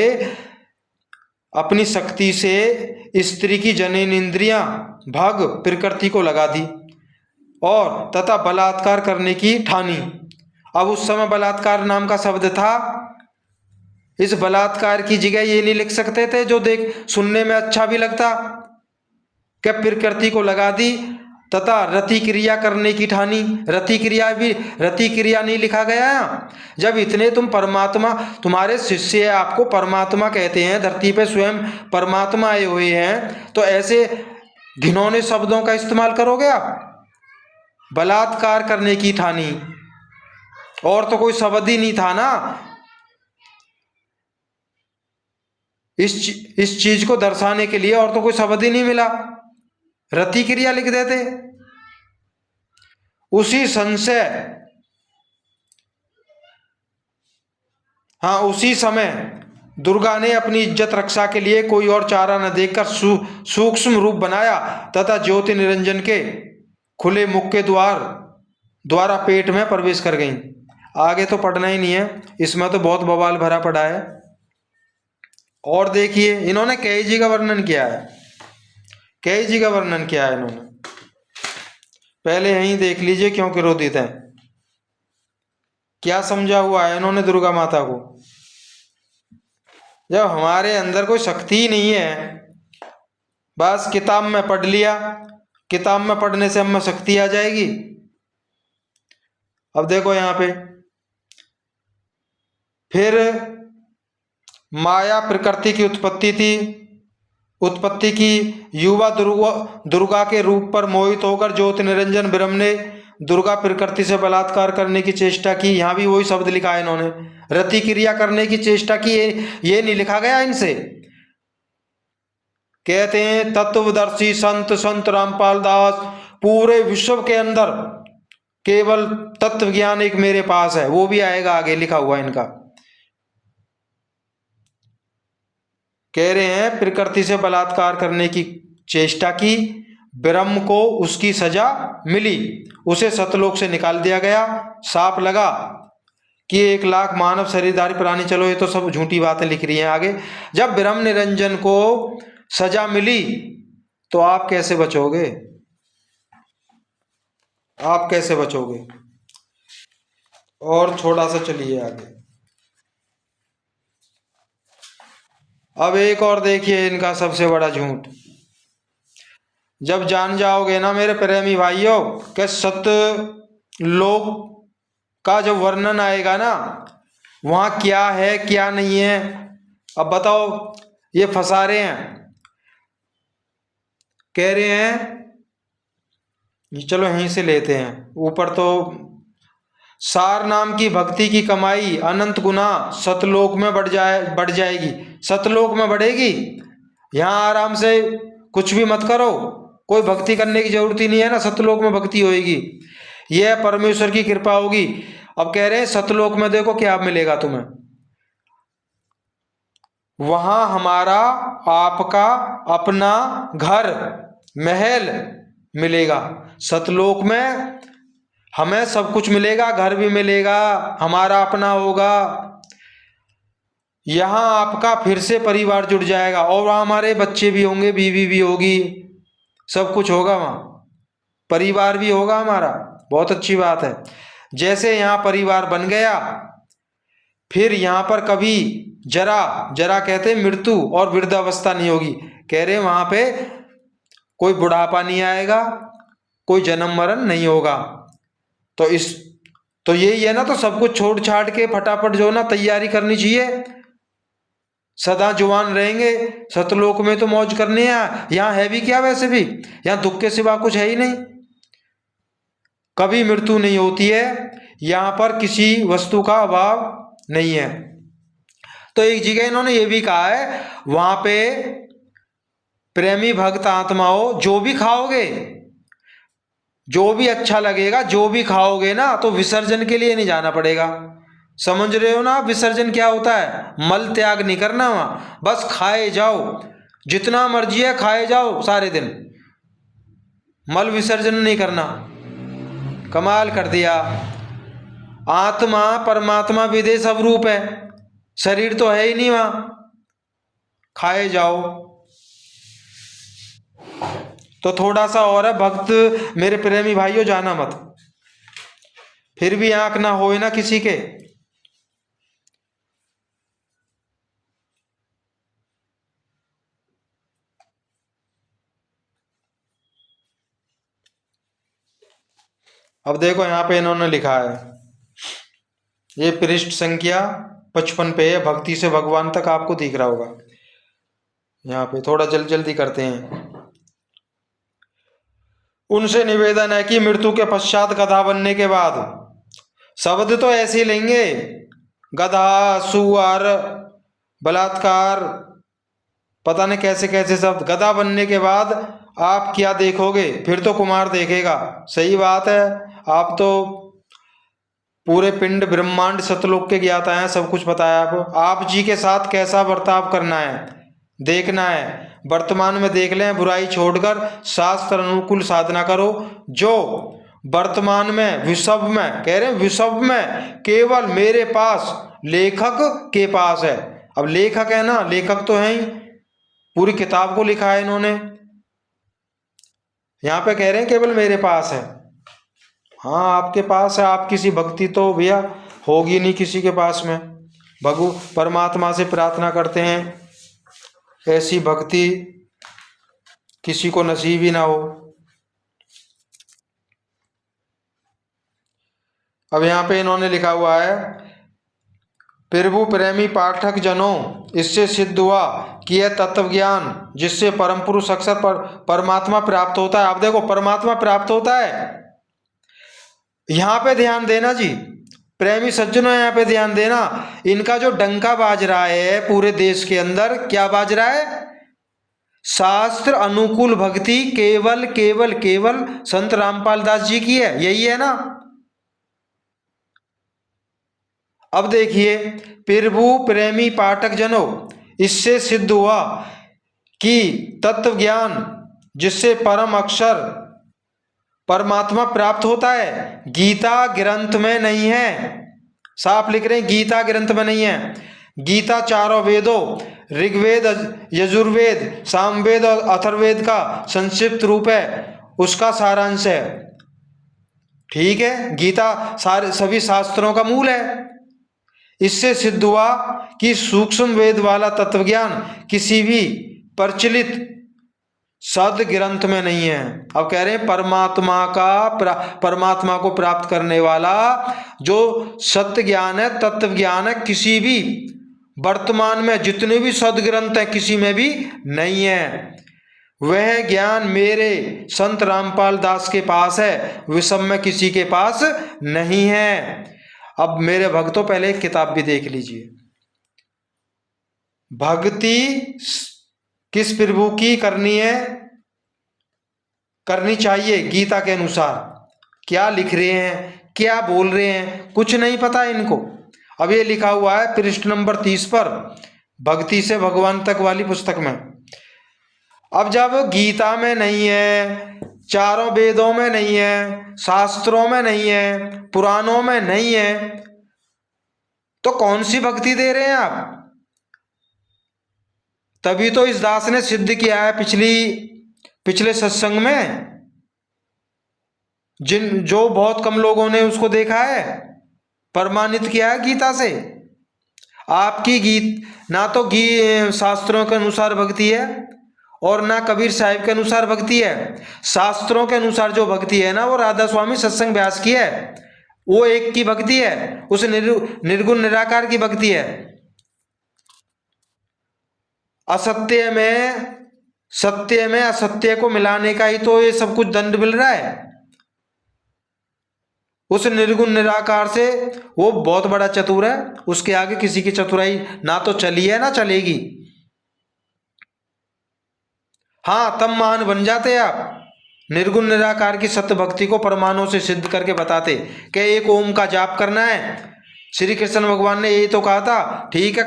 [SPEAKER 1] अपनी शक्ति से स्त्री की जनन इंद्रियां भग प्रकृति को लगा दी और तथा बलात्कार करने की ठानी। अब उस समय बलात्कार नाम का शब्द था, इस बलात्कार की जगह ये नहीं लिख सकते थे जो देख सुनने में अच्छा भी लगता, क्या प्रकृति को लगा दी तथा रति क्रिया करने की ठानी। रति क्रिया नहीं लिखा गया है। जब इतने तुम परमात्मा, तुम्हारे शिष्य आपको परमात्मा कहते हैं, धरती पे स्वयं परमात्मा आए हुए हैं, तो ऐसे घिनौने शब्दों का इस्तेमाल करोगे आप। बलात्कार करने की ठानी, और तो कोई शब्द ही नहीं था ना इस चीज को दर्शाने के लिए, और तो कोई शब्द ही नहीं मिला, रति क्रिया लिख देते। उसी संशय, हाँ उसी समय दुर्गा ने अपनी इज्जत रक्षा के लिए कोई और चारा न देखकर सूक्ष्म रूप बनाया तथा ज्योति निरंजन के खुले मुख के द्वारा पेट में प्रवेश कर गई। आगे तो पढ़ना ही नहीं है, इसमें तो बहुत बवाल भरा पड़ा है। और देखिए इन्होंने कई जी का वर्णन किया है, कई जी का वर्णन किया है इन्होंने। पहले यहीं देख लीजिए क्यों क्रोधित हैं, क्या समझा हुआ है इन्होंने दुर्गा माता को। जब हमारे अंदर कोई शक्ति ही नहीं है, बस किताब में पढ़ लिया, किताब में पढ़ने से हमें शक्ति आ जाएगी। अब देखो यहाँ पे फिर माया प्रकृति की उत्पत्ति की युवा दुर्गा के रूप पर मोहित होकर ज्योति निरंजन ब्रह्म ने दुर्गा प्रकृति से बलात्कार करने की चेष्टा की। यहाँ भी वही शब्द लिखा है इन्होंने, रति क्रिया करने की चेष्टा की, ये नहीं लिखा गया इनसे। कहते हैं तत्वदर्शी संत रामपाल दास, पूरे विश्व के अंदर केवल तत्व ज्ञान एक मेरे पास है, वो भी आएगा आगे लिखा हुआ इनका। कह रहे हैं प्रकृति से बलात्कार करने की चेष्टा की, ब्रह्म को उसकी सजा मिली, उसे सतलोक से निकाल दिया गया। साप लगा कि 1,00,000 मानव शरीरधारी प्राणी, चलो ये तो सब झूठी बातें लिख रही हैं आगे। जब ब्रह्म निरंजन को सजा मिली तो आप कैसे बचोगे, आप कैसे बचोगे। और थोड़ा सा चलिए आगे। अब एक और देखिए इनका सबसे बड़ा झूठ। जब जान जाओगे ना मेरे प्रेमी भाइयों कि सत्य लोक का जब वर्णन आएगा ना, वहां क्या है क्या नहीं है, अब बताओ ये फंसा रहे हैं। कह रहे हैं चलो यहीं से लेते हैं ऊपर, तो सार नाम की भक्ति की कमाई अनंत गुना सतलोक में बढ़ जाएगी, सतलोक में बढ़ेगी। यहाँ आराम से कुछ भी मत करो, कोई भक्ति करने की जरूरत ही नहीं है ना, सतलोक में भक्ति होएगी, यह परमेश्वर की कृपा होगी। अब कह रहे हैं सतलोक में देखो क्या मिलेगा तुम्हें, वहां हमारा आपका अपना घर महल मिलेगा। सतलोक में हमें सब कुछ मिलेगा, घर भी मिलेगा, हमारा अपना होगा, यहाँ आपका फिर से परिवार जुड़ जाएगा और वहाँ हमारे बच्चे भी होंगे, बीवी भी होगी, सब कुछ होगा, वहाँ परिवार भी होगा हमारा। बहुत अच्छी बात है। जैसे यहाँ परिवार बन गया, फिर यहाँ पर कभी जरा कहते हैं मृत्यु और वृद्धावस्था नहीं होगी। कह रहे वहाँ पे कोई बुढ़ापा नहीं आएगा, कोई जन्म मरण नहीं होगा। तो यही है ना, तो सब कुछ छोड़ छाड़ के फटाफट जो ना तैयारी करनी चाहिए, सदा जुबान रहेंगे। सतलोक में तो मौज करने हैं, यहाँ है भी क्या, वैसे भी यहाँ दुख के सिवा कुछ है ही नहीं, कभी मृत्यु नहीं होती है, यहाँ पर किसी वस्तु का अभाव नहीं है। तो एक जगह इन्होंने ये भी कहा है, वहां पे प्रेमी भक्त आत्माओं जो भी खाओगे, जो भी अच्छा लगेगा, जो भी खाओगे ना, तो विसर्जन के लिए नहीं जाना पड़ेगा। समझ रहे हो ना विसर्जन क्या होता है? मल त्याग नहीं करना वहां, बस खाए जाओ, जितना मर्जी है खाए जाओ सारे दिन, मल विसर्जन नहीं करना। कमाल कर दिया। आत्मा परमात्मा विदेश अवरूप है, शरीर तो है ही नहीं वहां, खाए जाओ। तो थोड़ा सा और है, भक्त मेरे प्रेमी भाइयों जाना मत, फिर भी आंख ना होए ना किसी के। अब देखो यहाँ पे इन्होंने लिखा है, ये पृष्ठ संख्या 55 पे है, भक्ति से भगवान तक आपको दिख रहा होगा। यहाँ पे थोड़ा जल्दी करते हैं। उनसे निवेदन है कि मृत्यु के पश्चात गधा बनने के बाद, शब्द तो ऐसे ही लेंगे, गधा, सुअर, बलात्कार, पता नहीं कैसे कैसे शब्द। गधा बनने के बाद आप क्या देखोगे? फिर तो कुमार देखेगा। सही बात है, आप तो पूरे पिंड ब्रह्मांड सतलोक के ज्ञाता हैं, सब कुछ बताया आपको। आप जी के साथ कैसा बर्ताव करना है देखना है। वर्तमान में देख लें, बुराई छोड़कर शास्त्र अनुकूल साधना करो। जो वर्तमान में विषव में, कह रहे हैं विषव में केवल मेरे पास, लेखक के पास है। अब लेखक है ना, लेखक तो है ही, पूरी किताब को लिखा है इन्होंने। यहाँ पे कह रहे हैं केवल मेरे पास है। हाँ आपके पास है, आप किसी भक्ति तो भैया होगी नहीं किसी के पास में। भगु परमात्मा से प्रार्थना करते हैं ऐसी भक्ति किसी को नसीब ही ना हो। अब यहाँ पे इन्होंने लिखा हुआ है, प्रभु प्रेमी पाठक जनों, इससे सिद्ध हुआ कि यह तत्व ज्ञान जिससे परम पुरुष अक्षर परमात्मा प्राप्त होता है। आप देखो परमात्मा प्राप्त होता है, यहाँ पे ध्यान देना जी, प्रेमी सज्जनों यहाँ पे ध्यान देना। इनका जो डंका बाज रहा है पूरे देश के अंदर, क्या बाज रहा है? शास्त्र अनुकूल भक्ति केवल केवल केवल संत रामपाल दास जी की है, यही है ना। अब देखिए, प्रभु प्रेमी पाठक जनों, इससे सिद्ध हुआ कि तत्व ज्ञान जिससे परम अक्षर परमात्मा प्राप्त होता है, गीता ग्रंथ में नहीं है। साफ लिख रहे हैं, गीता ग्रंथ में नहीं है। गीता चारों वेदों, ऋग्वेद, यजुर्वेद, सामवेद और अथर्ववेद का संक्षिप्त रूप है, उसका सारांश है। ठीक है, गीता सारे सभी शास्त्रों का मूल है। इससे सिद्ध हुआ कि सूक्ष्म वेद वाला तत्वज्ञान किसी भी प्रचलित सद ग्रंथ में नहीं है। अब कह रहे हैं परमात्मा को प्राप्त करने वाला जो सत्य ज्ञान है, तत्व ज्ञान है, किसी भी वर्तमान में जितने भी सदग्रंथ है किसी में भी नहीं है। वह ज्ञान मेरे संत रामपाल दास के पास है, विषम में किसी के पास नहीं है। अब मेरे भक्तों पहले एक किताब भी देख लीजिए, भक्ति किस प्रभु की करनी है, करनी चाहिए गीता के अनुसार। क्या लिख रहे हैं, क्या बोल रहे हैं, कुछ नहीं पता इनको। अब ये लिखा हुआ है पृष्ठ नंबर 30 पर, भक्ति से भगवान तक वाली पुस्तक में। अब जब गीता में नहीं है, चारों वेदों में नहीं है, शास्त्रों में नहीं है, पुराणों में नहीं है, तो कौन सी भक्ति दे रहे हैं आप? तभी तो इस दास ने सिद्ध किया है पिछले सत्संग में, जो बहुत कम लोगों ने उसको देखा है, प्रमाणित किया है गीता से। आपकी ना तो शास्त्रों के अनुसार भक्ति है और ना कबीर साहिब के अनुसार भक्ति है। शास्त्रों के अनुसार जो भक्ति है ना, वो राधा स्वामी सत्संग व्यास की है, वो एक की भक्ति है, उस निर्गुण निराकार की भक्ति है। असत्य में सत्य में असत्य को मिलाने का ही तो ये सब कुछ दंड मिल रहा है। उस निर्गुण निराकार से, वो बहुत बड़ा चतुर है, उसके आगे किसी की चतुराई ना तो चली है ना चलेगी। हाँ, तब महान बन जाते आप। निर्गुण निराकार की सत्य भक्ति को प्रमाणों से सिद्ध करके बताते कि एक ओम का जाप करना है। श्री कृष्ण भगवान ने यही तो कहा था, ठीक है।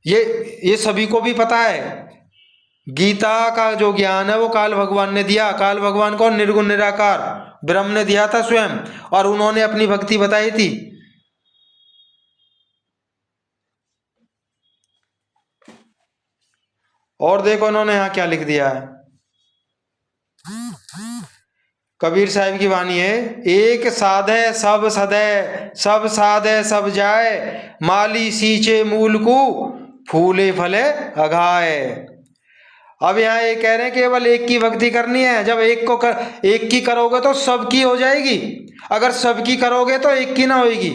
[SPEAKER 1] ये सभी को भी पता है। गीता का जो ज्ञान है वो काल भगवान ने दिया। काल भगवान कौन? निर्गुण निराकार ब्रह्म ने दिया था स्वयं, और उन्होंने अपनी भक्ति बताई थी। और देखो इन्होंने यहाँ क्या लिख दिया है। कबीर साहिब की वाणी है, एक साधे सब सदै, सब साधे सब जाए, माली सींचे मूल को, फूले फले अघाए। अब यहाँ ये कह रहे हैं केवल एक की भक्ति करनी है। जब एक की करोगे तो सबकी हो जाएगी, अगर सबकी करोगे तो एक की ना होगी।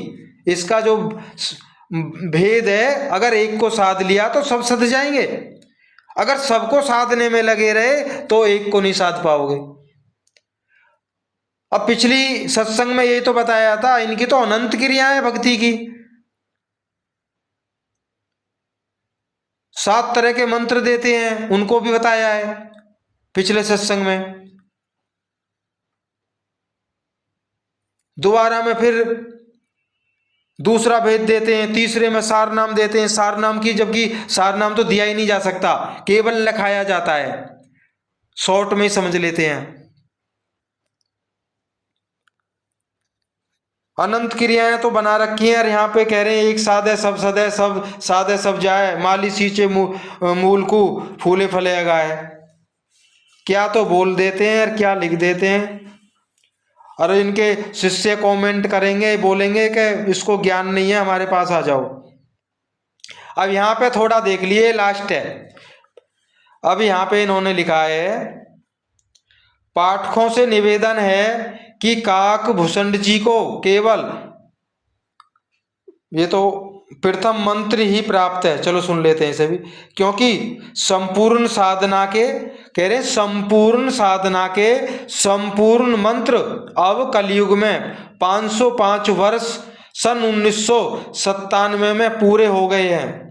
[SPEAKER 1] इसका जो भेद है, अगर एक को साध लिया तो सब सध जाएंगे, अगर सबको साधने में लगे रहे तो एक को नहीं साध पाओगे। अब पिछली सत्संग में यही तो बताया था, इनकी तो अनंत क्रियाएं भक्ति की। 7 तरह के मंत्र देते हैं, उनको भी बताया है पिछले सत्संग में। दोबारा में फिर दूसरा भेद देते हैं, तीसरे में सार नाम देते हैं। सार नाम की, जबकि सार नाम तो दिया ही नहीं जा सकता, केवल लिखाया जाता है, शॉर्ट में समझ लेते हैं। अनंत क्रियाएं तो बना रखी हैं, और यहाँ पे कह रहे हैं एक साधे सब सदे, सब साधे सब जाए, माली सींचे मूल को, फूले फले अगाए। क्या तो बोल देते हैं और क्या लिख देते हैं। और इनके शिष्य कमेंट करेंगे, बोलेंगे कि इसको ज्ञान नहीं है, हमारे पास आ जाओ। अब यहाँ पे थोड़ा देख लिए, लास्ट है। अब यहाँ पे इन्होंने लिखा है, पाठकों से निवेदन है कि काक भूषण जी को केवल, ये तो प्रथम मंत्र ही प्राप्त है, चलो सुन लेते हैं इसे भी। क्योंकि संपूर्ण साधना के, कह रहे संपूर्ण साधना के संपूर्ण मंत्र अब कलयुग में 505 वर्ष सन 1997 में पूरे हो गए हैं।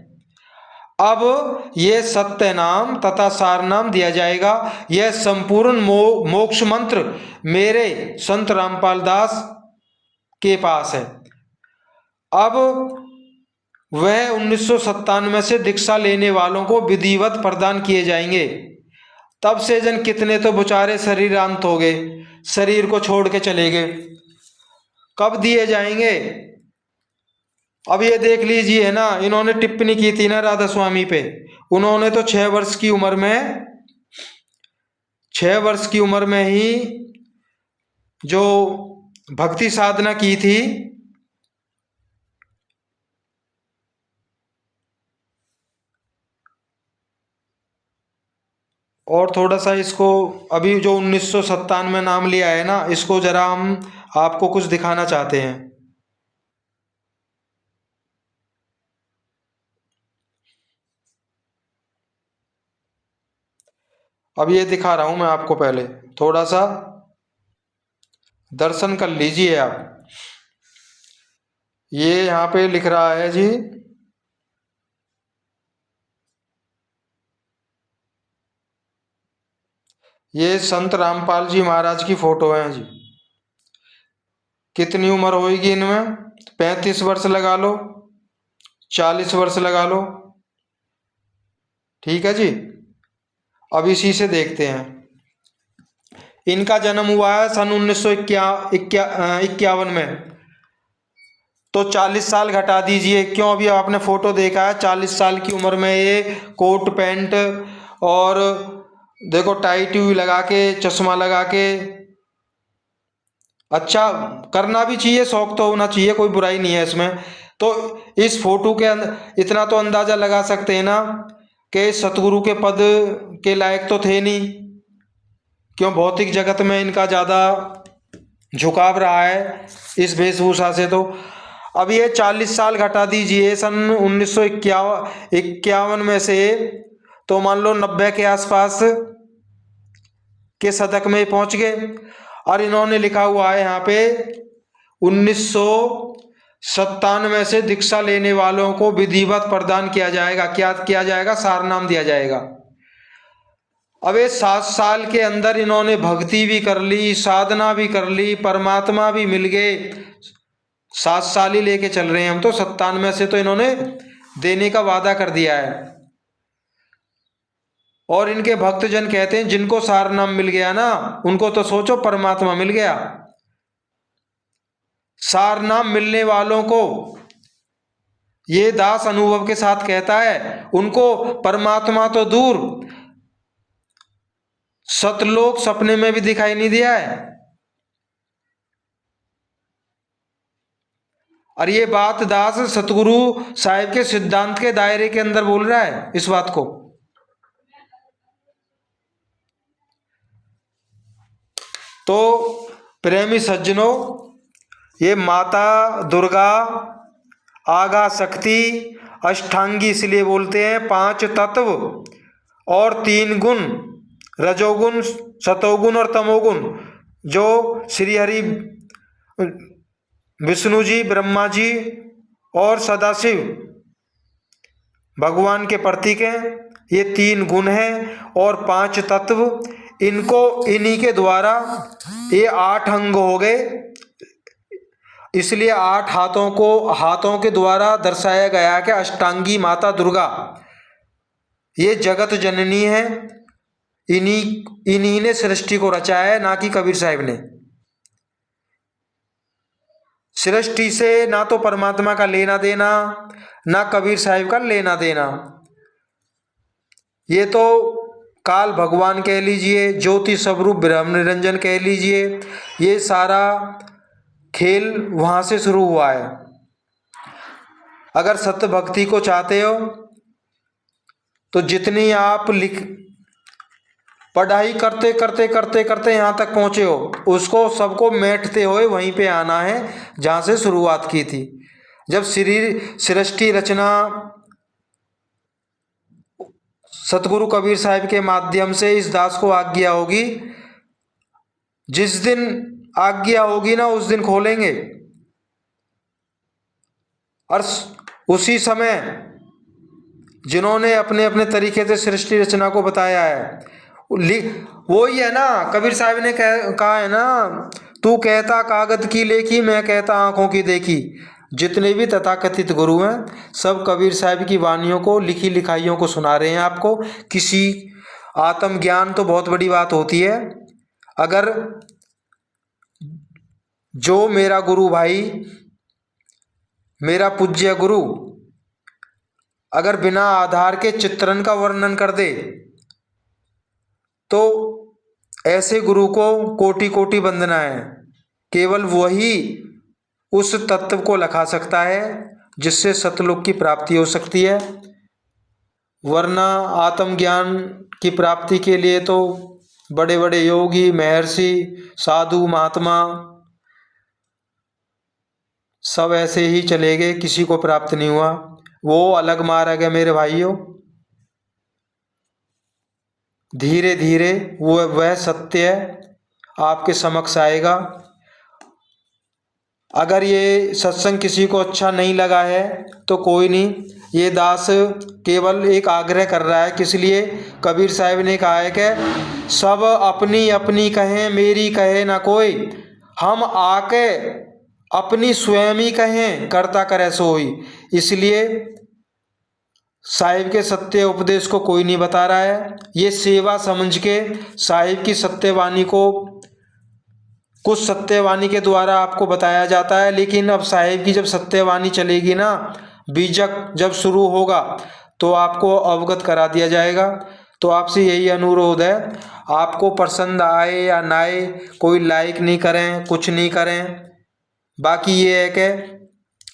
[SPEAKER 1] अब ये सत्य नाम तथा सार नाम दिया जाएगा। यह संपूर्ण मोक्ष मंत्र मेरे संत रामपाल दास के पास है। अब वह 1997 से दीक्षा लेने वालों को विधिवत प्रदान किए जाएंगे। तब से जन कितने तो बेचारे शरीरांत हो गए, शरीर को छोड़ के चले गए। कब दिए जाएंगे? अब ये देख लीजिए है ना, इन्होंने टिप्पणी की थी ना राधा स्वामी पे, उन्होंने तो 6 वर्ष की उम्र में, 6 वर्ष की उम्र में ही जो भक्ति साधना की थी, और थोड़ा सा इसको, अभी जो 1997 नाम लिया है ना, इसको जरा हम आपको कुछ दिखाना चाहते हैं। अब ये दिखा रहा हूं मैं आपको, पहले थोड़ा सा दर्शन कर लीजिए आप। ये यहाँ पे लिख रहा है जी, ये संत रामपाल जी महाराज की फोटो है जी। कितनी उम्र होगी इनमें? 35 वर्ष लगा लो, 40 वर्ष लगा लो। ठीक है जी। अब इसी से देखते हैं। इनका जन्म हुआ है सन 1951 में। तो 40 साल घटा दीजिए, क्यों? अभी आपने फोटो देखा है, 40 साल की उम्र में ये कोट पैंट और देखो टाई ट्यू लगा के, चश्मा लगा के। अच्छा, करना भी चाहिए, शौक तो होना चाहिए, कोई बुराई नहीं है इसमें। तो इस फोटो के अंदर इतना तो अंदाजा लगा सकते हैं ना कि सतगुरु के पद के लायक तो थे नहीं, क्यों? भौतिक जगत में इनका ज़्यादा झुकाव रहा है इस वेशभूषा से। तो अब ये 40 साल घटा दीजिए सन 1951 में से, तो मान लो 90 के आसपास के शतक में पहुंच गए। और इन्होंने लिखा हुआ है यहाँ पे 1997 से दीक्षा लेने वालों को विधिवत प्रदान किया जाएगा। क्या किया जाएगा? सारनाम दिया जाएगा। अब ये 7 साल के अंदर इन्होंने भक्ति भी कर ली, साधना भी कर ली, परमात्मा भी मिल गए। 7 साल ही लेके चल रहे हैं हम तो, 97 से तो इन्होंने देने का वादा कर दिया है। और इनके भक्तजन कहते हैं जिनको सार नाम मिल गया ना, उनको तो सोचो परमात्मा मिल गया। सार नाम मिलने वालों को ये दास अनुभव के साथ कहता है, उनको परमात्मा तो दूर, सतलोक सपने में भी दिखाई नहीं दिया है। और ये बात दास सतगुरु साहिब के सिद्धांत के दायरे के अंदर बोल रहा है इस बात को। तो प्रेमी सज्जनों, ये माता दुर्गा आगा शक्ति अष्टांगी इसलिए बोलते हैं, 5 तत्व और 3 गुण, रजोगुण, सतोगुण और तमोगुण, जो श्री हरि विष्णु जी, ब्रह्मा जी और सदाशिव भगवान के प्रतीक हैं। ये 3 गुण हैं और 5 तत्व, इनको इन्हीं के द्वारा ये 8 अंग हो गए। इसलिए 8 हाथों के द्वारा दर्शाया गया कि अष्टांगी माता दुर्गा ये जगत जननी है। इन्हीं ने सृष्टि को रचाया है, ना कि कबीर साहब ने। सृष्टि से ना तो परमात्मा का लेना देना, ना कबीर साहब का लेना देना। ये तो काल भगवान कह लीजिए, ज्योति स्वरूप ब्रह्म निरंजन कह लीजिए, ये सारा खेल वहाँ से शुरू हुआ है। अगर सत्य भक्ति को चाहते हो तो जितनी आप पढ़ाई करते करते करते करते यहाँ तक पहुँचे हो, उसको सबको मेटते हुए वहीं पे आना है जहाँ से शुरुआत की थी। जब सृष्टि रचना सतगुरु कबीर साहब के माध्यम से इस दास को आज्ञा होगी, जिस दिन आज्ञा होगी ना उस दिन खोलेंगे। और उसी समय जिन्होंने अपने अपने तरीके से सृष्टि रचना को बताया है, वो ही है ना, कबीर साहब ने कहा है ना, तू कहता कागज की लेखी, मैं कहता आंखों की देखी। जितने भी तथाकथित गुरु हैं सब कबीर साहब की वाणियों को, लिखी लिखाइयों को सुना रहे हैं आपको। किसी आत्मज्ञान तो बहुत बड़ी बात होती है। अगर जो मेरा गुरु भाई, मेरा पूज्य गुरु अगर बिना आधार के चित्रण का वर्णन कर दे तो ऐसे गुरु को कोटि कोटि वंदना है। केवल वही उस तत्व को लखा सकता है जिससे सतलोक की प्राप्ति हो सकती है। वरना आत्मज्ञान की प्राप्ति के लिए तो बड़े बड़े योगी, महर्षि, साधु, महात्मा सब ऐसे ही चले गए, किसी को प्राप्त नहीं हुआ। वो अलग मार्ग है मेरे भाइयों। धीरे धीरे वह सत्य आपके समक्ष आएगा। अगर ये सत्संग किसी को अच्छा नहीं लगा है तो कोई नहीं, ये दास केवल एक आग्रह कर रहा है। किस लिए? कबीर साहब ने कहा है कि सब अपनी अपनी कहें, मेरी कहे ना कोई, हम आके अपनी स्वयं ही कहें, करता करे सोई। इसलिए साहिब के सत्य उपदेश को कोई नहीं बता रहा है। ये सेवा समझ के साहिब की सत्यवाणी को, कुछ सत्यवाणी के द्वारा आपको बताया जाता है, लेकिन अब साहिब की जब सत्यवाणी चलेगी ना, बीजक जब शुरू होगा तो आपको अवगत करा दिया जाएगा। तो आपसे यही अनुरोध है, आपको पसंद आए या ना आए, कोई लाइक नहीं करें, कुछ नहीं करें। बाकी ये है कि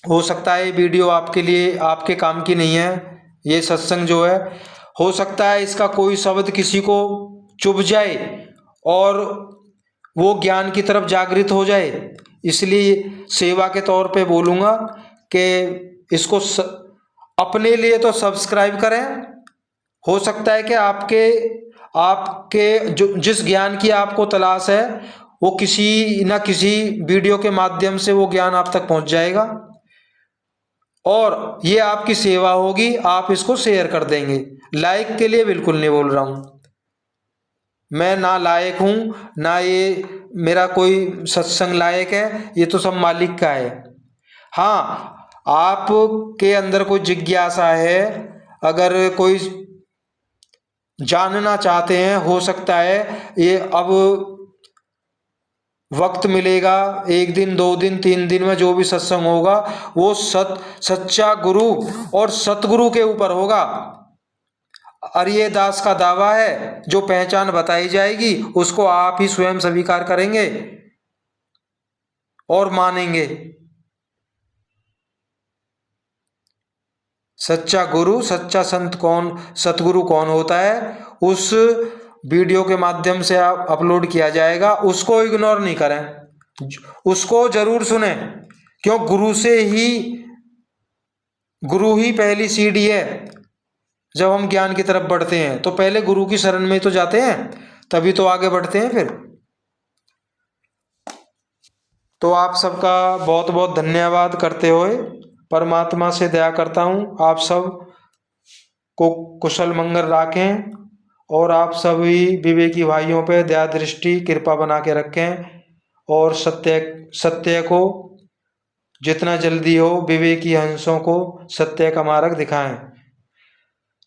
[SPEAKER 1] हो सकता है वीडियो आपके लिए, आपके काम की नहीं है। ये सत्संग जो है, हो सकता है इसका कोई शब्द किसी को चुभ जाए और वो ज्ञान की तरफ जागृत हो जाए। इसलिए सेवा के तौर पे बोलूँगा कि इसको अपने लिए तो सब्सक्राइब करें। हो सकता है कि आपके जो जिस ज्ञान की आपको तलाश है वो किसी न किसी वीडियो के माध्यम से वो ज्ञान आप तक पहुंच जाएगा, और ये आपकी सेवा होगी, आप इसको शेयर कर देंगे। लाइक के लिए बिल्कुल नहीं बोल रहा हूँ, मैं ना लायक हूँ ना ये मेरा कोई सत्संग लायक है, ये तो सब मालिक का है। हाँ, आपके अंदर कोई जिज्ञासा है, अगर कोई जानना चाहते हैं, हो सकता है ये अब वक्त मिलेगा, 1 दिन 2 दिन 3 दिन में जो भी सत्संग होगा वो सच्चा गुरु और सतगुरु के ऊपर होगा। अरिये दास का दावा है, जो पहचान बताई जाएगी उसको आप ही स्वयं स्वीकार करेंगे और मानेंगे। सच्चा गुरु, सच्चा संत कौन, सतगुरु कौन होता है, उस वीडियो के माध्यम से आप अपलोड किया जाएगा, उसको इग्नोर नहीं करें, उसको जरूर सुने। क्यों? गुरु ही पहली सीढ़ी है। जब हम ज्ञान की तरफ बढ़ते हैं तो पहले गुरु की शरण में तो जाते हैं, तभी तो आगे बढ़ते हैं फिर। तो आप सबका बहुत बहुत धन्यवाद करते हुए परमात्मा से दया करता हूँ, आप सब को कुशल मंगल राखें और आप सभी विवेकी भाइयों पे दया दृष्टि कृपा बना के रखें, और सत्य को जितना जल्दी हो विवेकी हंसों को सत्य का मार्ग दिखाएं।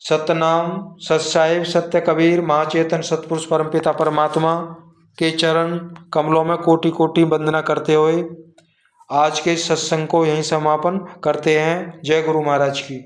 [SPEAKER 1] सतनाम सत्साहिब सत्य कबीर महाचेतन सतपुरुष परमपिता परमात्मा के चरण कमलों में कोटि कोटि वंदना करते हुए आज के सत्संग को यहीं समापन करते हैं। जय गुरु महाराज की।